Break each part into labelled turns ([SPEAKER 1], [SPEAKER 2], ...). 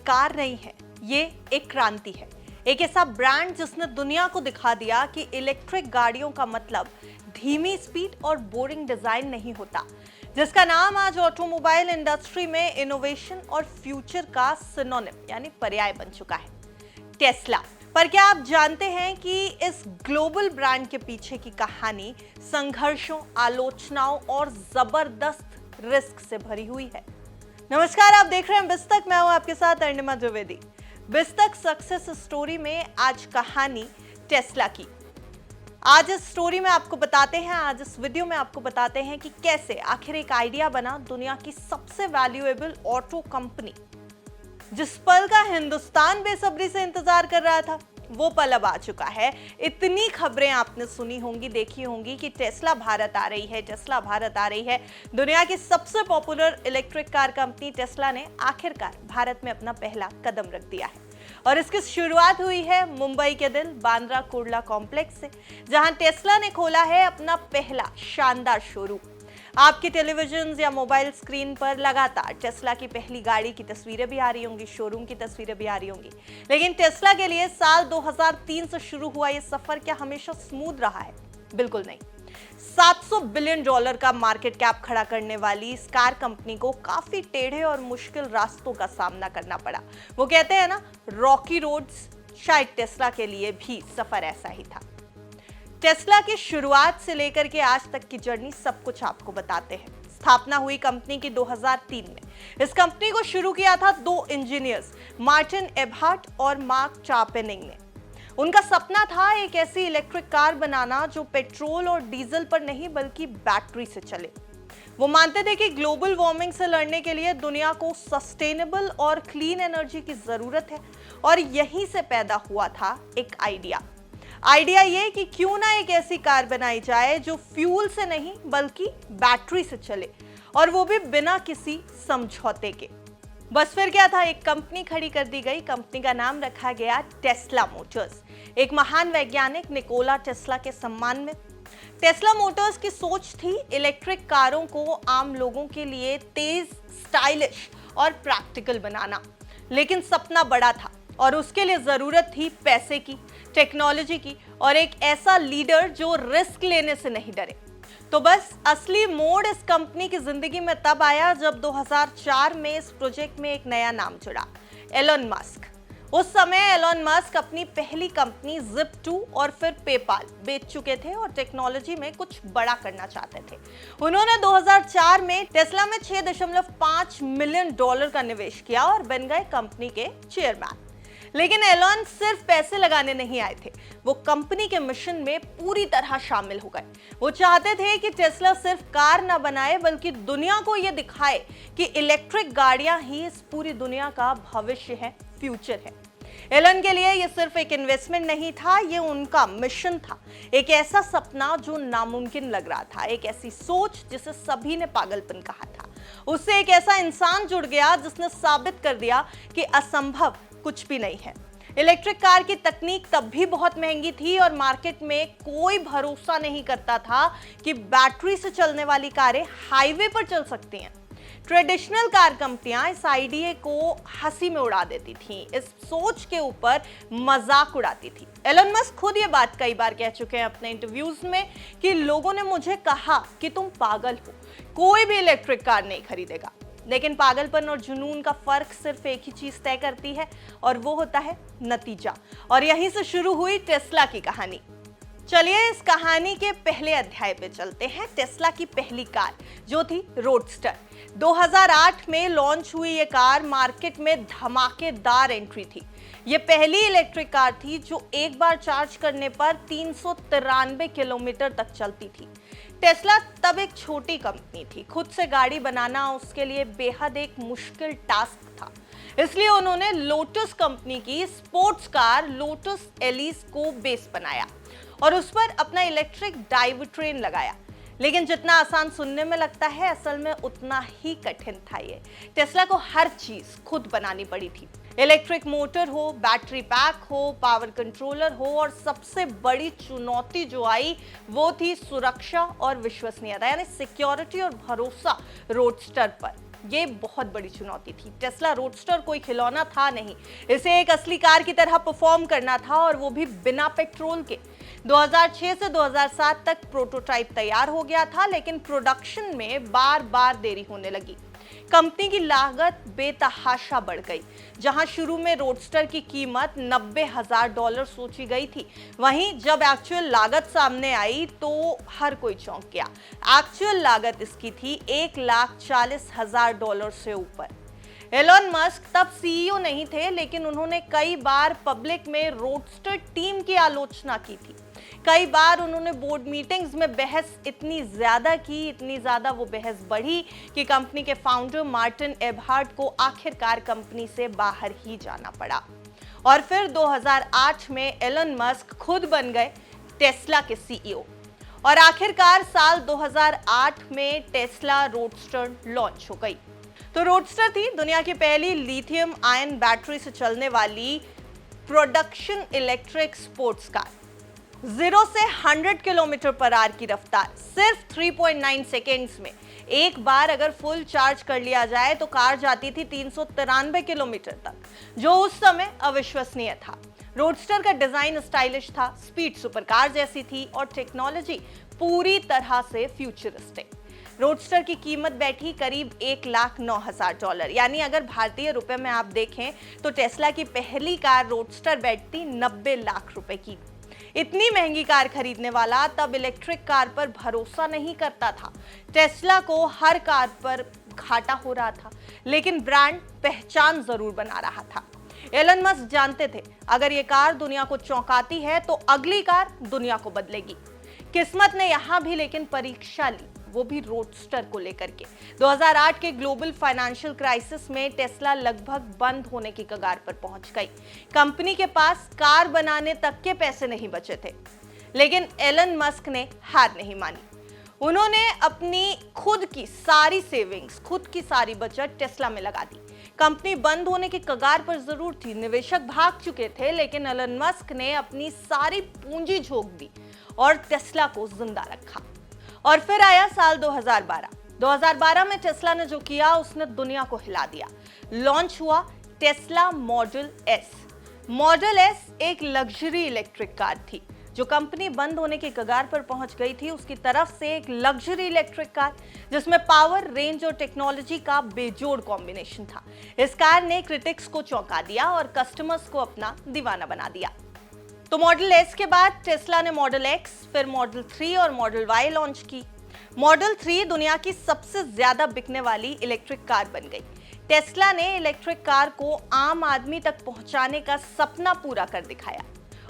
[SPEAKER 1] Car नहीं है, ये एक क्रांति है। एक ऐसा ब्रांड जिसने दुनिया को दिखा दिया कि इलेक्ट्रिक गाड़ियों का मतलब धीमी स्पीड और बोरिंग डिजाइन नहीं होता, जिसका नाम आज ऑटोमोबाइल इंडस्ट्री में इनोवेशन और फ्यूचर का सिनोनिम यानी पर्याय बन चुका है, टेस्ला। पर क्या आप जानते हैं कि इस ग्लोबल ब्रांड के पीछे की कहानी संघर्षों, आलोचनाओं और जबरदस्त रिस्क से भरी हुई है। नमस्कार, आप देख रहे हैं बिस्तक। मैं हूं आपके साथ अरुणिमा द्विवेदी। बिस्तक सक्सेस स्टोरी में आज कहानी टेस्ला की। आज इस स्टोरी में आपको बताते हैं, आज इस वीडियो में आपको बताते हैं कि कैसे आखिर एक आइडिया बना दुनिया की सबसे वैल्यूएबल ऑटो कंपनी, जिस पल का हिंदुस्तान बेसब्री से इंतजार कर रहा था, वो पल अब आ चुका है। इतनी खबरें आपने सुनी होंगी, देखी होंगी कि टेस्ला भारत आ रही है, टेस्ला भारत आ रही है। दुनिया की सबसे popular electric car company Tesla ने आखिरकार भारत में अपना पहला कदम रख दिया है और इसकी शुरुआत हुई है मुंबई के दिल बांद्रा कुर्ला कॉम्प्लेक्स से, जहां टेस्ला ने खोला है अपना पहला शानदार शोरूम। आपके टेलीविजन या मोबाइल स्क्रीन पर लगातार टेस्ला की पहली गाड़ी की तस्वीरें भी आ रही होंगी, शोरूम की तस्वीरें भी आ रही होंगी। लेकिन टेस्ला के लिए साल 2003 से शुरू हुआ ये सफर क्या हमेशा स्मूथ रहा है? बिल्कुल नहीं। $700 बिलियन का मार्केट कैप खड़ा करने वाली इस कार कंपनी को काफी टेढ़े और मुश्किल रास्तों का सामना करना पड़ा। वो कहते हैं ना, रॉकी रोड्स। शायद टेस्ला के लिए भी सफर ऐसा ही था। टेस्ला की शुरुआत से लेकर के आज तक की जर्नी सब कुछ आपको बताते हैं। स्थापना हुई कंपनी की 2003 में। इस कंपनी को शुरू किया था दो इंजीनियर्स, मार्टिन एबहार्ट और मार्क चार्पेनिंग ने। उनका सपना था एक ऐसी इलेक्ट्रिक कार बनाना जो पेट्रोल और डीजल पर नहीं बल्कि बैटरी से चले। वो मानते थे कि ग्लोबल वार्मिंग से लड़ने के लिए दुनिया को सस्टेनेबल और क्लीन एनर्जी की जरूरत है, और यहीं से पैदा हुआ था एक आइडिया ये कि क्यों ना एक ऐसी कार बनाई जाए जो फ्यूल से नहीं बल्कि बैटरी से चले, और वो भी बिना किसी समझौते के। बस फिर क्या था, एक कंपनी खड़ी कर दी गई। कंपनी का नाम रखा गया टेस्ला मोटर्स, एक महान वैज्ञानिक निकोला टेस्ला के सम्मान में। टेस्ला मोटर्स की सोच थी इलेक्ट्रिक कारों को आम लोगों के लिए तेज, स्टाइलिश और प्रैक्टिकल बनाना। लेकिन सपना बड़ा था और उसके लिए जरूरत थी पैसे की, टेक्नोलॉजी की और एक ऐसा लीडर जो रिस्क लेने से नहीं डरे। तो बस असली मोड़ इस कंपनी की जिंदगी में तब आया जब 2004 में इस प्रोजेक्ट में एक नया नाम जुड़ा, एलन मस्क। उस समय एलन मस्क अपनी पहली कंपनी Zip2 और फिर पेपाल बेच चुके थे और टेक्नोलॉजी में कुछ बड़ा करना चाहते थे। उन्होंने 2004 में टेस्ला में $6.5 मिलियन का निवेश किया और बन गए कंपनी के चेयरमैन। लेकिन एलन सिर्फ पैसे लगाने नहीं आए थे, वो कंपनी के मिशन में पूरी तरह शामिल हो गए। वो चाहते थे कि टेस्ला सिर्फ कार ना बनाए बल्कि दुनिया को ये दिखाए कि इलेक्ट्रिक गाड़ियां ही इस पूरी दुनिया का भविष्य है, फ्यूचर है। एलन के लिए ये सिर्फ एक इन्वेस्टमेंट नहीं था, ये उनका मिशन था। एक ऐसा सपना जो नामुमकिन लग रहा था, एक ऐसी सोच जिसे सभी ने पागलपन कहा था। उससे एक ऐसा इंसान जुड़ गया जिसने साबित कर दिया कि असंभव कुछ भी नहीं है। इलेक्ट्रिक कार की तकनीक तब भी बहुत महंगी थी और मार्केट में कोई भरोसा नहीं करता था कि बैटरी से चलने वाली कारें हाईवे पर चल सकती हैं। ट्रेडिशनल कार कंपनियां इस आइडिया को हंसी में उड़ा देती थीं, इस सोच के ऊपर मजाक उड़ाती थी। एलन मस्क खुद ये बात कई बार कह चुके हैं अपने इंटरव्यूज में कि लोगों ने मुझे कहा कि तुम पागल हो, कोई भी इलेक्ट्रिक कार नहीं खरीदेगा। लेकिन पागलपन और जुनून का फर्क सिर्फ एक ही चीज तय करती है और वो होता है नतीजा। और यहीं से शुरू हुई टेस्ला की कहानी। चलिए इस कहानी के पहले अध्याय पे चलते हैं। टेस्ला की पहली कार जो थी रोडस्टर, 2008 में लॉन्च हुई ये कार मार्केट में धमाकेदार एंट्री थी। ये पहली इलेक्ट्रिक कार थी जो एक बार चार्ज करने पर 393 किलोमीटर तक चलती थी। टेस्ला तब एक छोटी कंपनी थी, खुद से गाड़ी बनाना उसके लिए बेहद एक मुश्किल टास्क था। इसलिए उन्होंने लोटस कंपनी की स्पोर्ट्स कार लोटस एलिस को बेस बनाया और उस पर अपना इलेक्ट्रिक ड्राइव ट्रेन लगाया। लेकिन जितना आसान सुनने में लगता है, असल में उतना ही कठिन था ये। टेस्ला को हर चीज खुद बनानी पड़ी थी। इलेक्ट्रिक मोटर हो, बैटरी पैक हो, पावर कंट्रोलर हो, और सबसे बड़ी चुनौती जो आई वो थी सुरक्षा और विश्वसनीयता, यानी सिक्योरिटी और भरोसा रोडस्टर पर। ये बहुत बड़ी चुनौती थी। टेस्ला रोडस्टर कोई खिलौना था नहीं, इसे एक असली कार की तरह परफॉर्म करना था, और वो भी बिना पेट्रोल के। 2006 से 2007 तक प्रोटोटाइप तैयार हो गया था, लेकिन प्रोडक्शन में बार बार देरी होने लगी। कंपनी की लागत बेतहाशा बढ़ गई। जहां शुरू में रोडस्टर की कीमत $90,000 सोची गई थी, वहीं जब एक्चुअल लागत सामने आई तो हर कोई चौंक गया। एक्चुअल लागत इसकी थी $1,40,000 से ऊपर। एलन मस्क तब सीईओ नहीं थे, लेकिन उन्होंने कई बार पब्लिक में रोडस्टर टीम की आलोचना की थी। कई बार उन्होंने बोर्ड मीटिंग्स में बहस इतनी ज्यादा वो बहस बढ़ी कि कंपनी के फाउंडर मार्टिन एबहार्ट को आखिरकार कंपनी से बाहर ही जाना पड़ा। और फिर 2008 में एलन मस्क खुद बन गए टेस्ला के सीईओ, और आखिरकार साल 2008 में टेस्ला रोडस्टर लॉन्च हो गई। तो रोडस्टर थी दुनिया की पहली लिथियम आयन बैटरी से चलने वाली प्रोडक्शन इलेक्ट्रिक स्पोर्ट्स कार। 0 से 100 किलोमीटर पर आवर की रफ्तार सिर्फ 3.9 सेकेंड्स में। एक बार अगर फुल चार्ज कर लिया जाए तो कार जाती थी 393 किलोमीटर तक, जो उस समय अविश्वसनीय था। रोडस्टर का डिजाइन स्टाइलिश था, स्पीड सुपरकार जैसी थी, और टेक्नोलॉजी पूरी तरह से फ्यूचरिस्टिक। रोडस्टर की कीमत बैठी करीब $1,09,000, यानी अगर भारतीय रुपए में आप देखें तो टेस्ला की पहली कार रोडस्टर बैठती 90 लाख रुपए की। इतनी महंगी कार खरीदने वाला तब इलेक्ट्रिक कार पर भरोसा नहीं करता था। टेस्ला को हर कार पर घाटा हो रहा था, लेकिन ब्रांड पहचान जरूर बना रहा था। एलन मस्क जानते थे, अगर ये कार दुनिया को चौंकाती है तो अगली कार दुनिया को बदलेगी। किस्मत ने यहां भी लेकिन परीक्षा ली, वो भी रोडस्टर को लेकर के। 2008 के ग्लोबल फाइनेंशियल क्राइसिस में टेस्ला लगभग बंद होने की कगार पर पहुंच गई। कंपनी के पास कार बनाने तक के पैसे नहीं बचे थे, लेकिन एलन मस्क ने हार नहीं मानी। उन्होंने अपनी खुद की सारी सेविंग्स, खुद की सारी बचत टेस्ला में लगा दी। कंपनी बंद होने की कगार पर जरूर थी, निवेशक भाग चुके थे, लेकिन एलन मस्क ने अपनी सारी पूंजी झोंक दी और टेस्ला को जिंदा रखा। और फिर आया साल 2012। 2012 में टेस्ला ने जो किया उसने दुनिया को हिला दिया। लॉन्च हुआ Tesla model S. Model S एक लग्जरी इलेक्ट्रिक कार थी, जो कंपनी बंद होने की कगार पर पहुंच गई थी उसकी तरफ से एक लग्जरी इलेक्ट्रिक कार, जिसमें पावर, रेंज और टेक्नोलॉजी का बेजोड़ कॉम्बिनेशन था। इस कार ने क्रिटिक्स को चौंका दिया और कस्टमर्स को अपना दीवाना बना दिया। तो मॉडल एस के बाद टेस्ला ने मॉडल एक्स, फिर मॉडल 3 और मॉडल वाई लॉन्च की। मॉडल 3 दुनिया की सबसे ज्यादा बिकने वाली इलेक्ट्रिक कार बन गई। टेस्ला ने इलेक्ट्रिक कार को आम आदमी तक पहुंचाने का सपना पूरा कर दिखाया।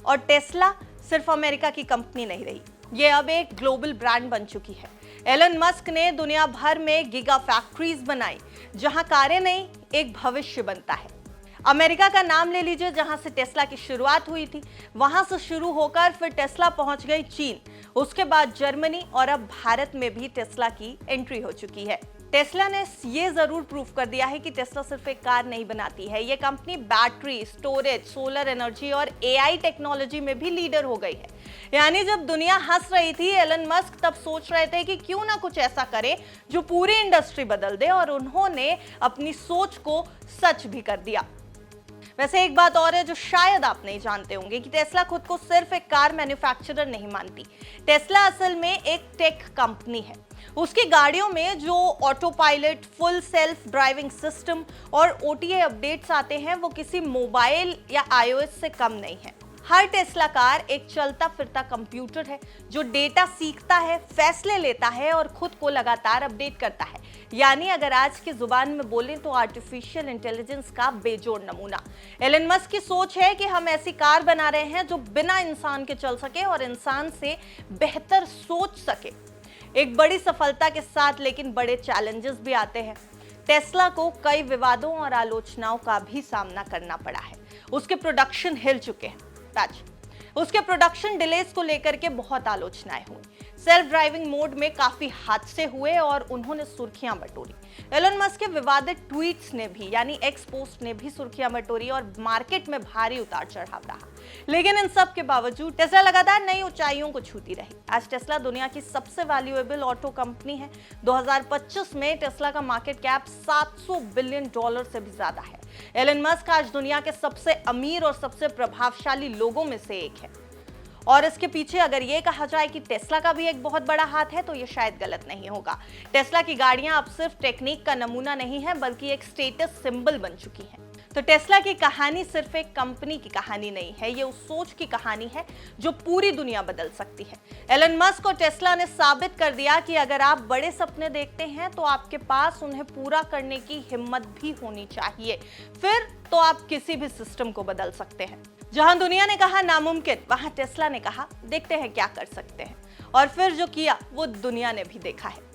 [SPEAKER 1] और टेस्ला सिर्फ अमेरिका की कंपनी नहीं रही, ये अब एक ग्लोबल ब्रांड बन चुकी है। एलन मस्क ने दुनिया भर में गीगा फैक्ट्रीज बनाई, जहां कारें नहीं, एक भविष्य बनता है। अमेरिका का नाम ले लीजिए, जहां से टेस्ला की शुरुआत हुई थी। वहां से शुरू होकर फिर टेस्ला पहुंच गई चीन, उसके बाद जर्मनी, और अब भारत में भी टेस्ला की एंट्री हो चुकी है। टेस्ला ने ये जरूर प्रूव कर दिया है कि टेस्ला सिर्फ एक कार नहीं बनाती है, ये company battery, storage, solar energy और एआई टेक्नोलॉजी में भी लीडर हो गई है। यानी जब दुनिया हंस रही थी, एलन मस्क तब सोच रहे थे कि क्यों ना कुछ ऐसा करे जो पूरी इंडस्ट्री बदल दे, और उन्होंने अपनी सोच को सच भी कर दिया। वैसे एक बात और है जो शायद आप नहीं जानते होंगे कि टेस्ला खुद को सिर्फ एक कार मैन्युफैक्चरर नहीं मानती। टेस्ला असल में एक टेक कंपनी है। उसकी गाड़ियों में जो auto pilot, full self driving system और ओटीए अपडेट्स आते हैं, वो किसी मोबाइल या आईओएस से कम नहीं है। हर टेस्ला कार एक चलता फिरता कंप्यूटर है जो डेटा सीखता है, फैसले लेता है और खुद को लगातार अपडेट करता है। यानी अगर आज की जुबान में बोलें तो आर्टिफिशियल इंटेलिजेंस का बेजोड़ नमूना। एलन मस्क की सोच है कि हम ऐसी कार बना रहे हैं जो बिना इंसान के चल सके और इंसान से बेहतर सोच सके। एक बड़ी सफलता के साथ लेकिन बड़े चैलेंजेस भी आते हैं। टेस्ला को कई विवादों और आलोचनाओं का भी सामना करना पड़ा है। उसके प्रोडक्शन हिल चुके हैं। उसके प्रोडक्शन डिलेस को लेकर के बहुत आलोचनाएं हुई। सेल्फ ड्राइविंग मोड में काफी हादसे हुए और उन्होंने सुर्खियां बटोरी। एलन मस्क के विवादित ट्वीट्स ने भी यानी एक्स पोस्ट ने भी सुर्खियां बटोरी और मार्केट में भारी उतार चढ़ाव रहा। लेकिन इन सब के बावजूद टेस्ला लगातार नई ऊंचाइयों को छूती रही। आज टेस्ला दुनिया की सबसे वैल्यूएबल ऑटो कंपनी है। 2025 में टेस्ला का मार्केट कैप $700 बिलियन से भी ज्यादा है। एलन मस्क आज दुनिया के सबसे अमीर और सबसे प्रभावशाली लोगों में से एक है। और इसके पीछे अगर ये कहा जाए कि टेस्ला का भी एक बहुत बड़ा हाथ है तो ये शायद गलत नहीं होगा। टेस्ला की गाड़ियां अब सिर्फ टेक्निक का नमूना नहीं है बल्कि एक स्टेटस सिंबल बन चुकी हैं। तो टेस्ला की कहानी सिर्फ एक कंपनी की कहानी नहीं है, ये उस सोच की कहानी है जो पूरी दुनिया बदल सकती है। एलन मस्क और टेस्ला ने साबित कर दिया कि अगर आप बड़े सपने देखते हैं तो आपके पास उन्हें पूरा करने की हिम्मत भी होनी चाहिए। फिर तो आप किसी भी सिस्टम को बदल सकते हैं। जहां दुनिया ने कहा नामुमकिन, वहां टेस्ला ने कहा देखते हैं क्या कर सकते हैं। और फिर जो किया वो दुनिया ने भी देखा है।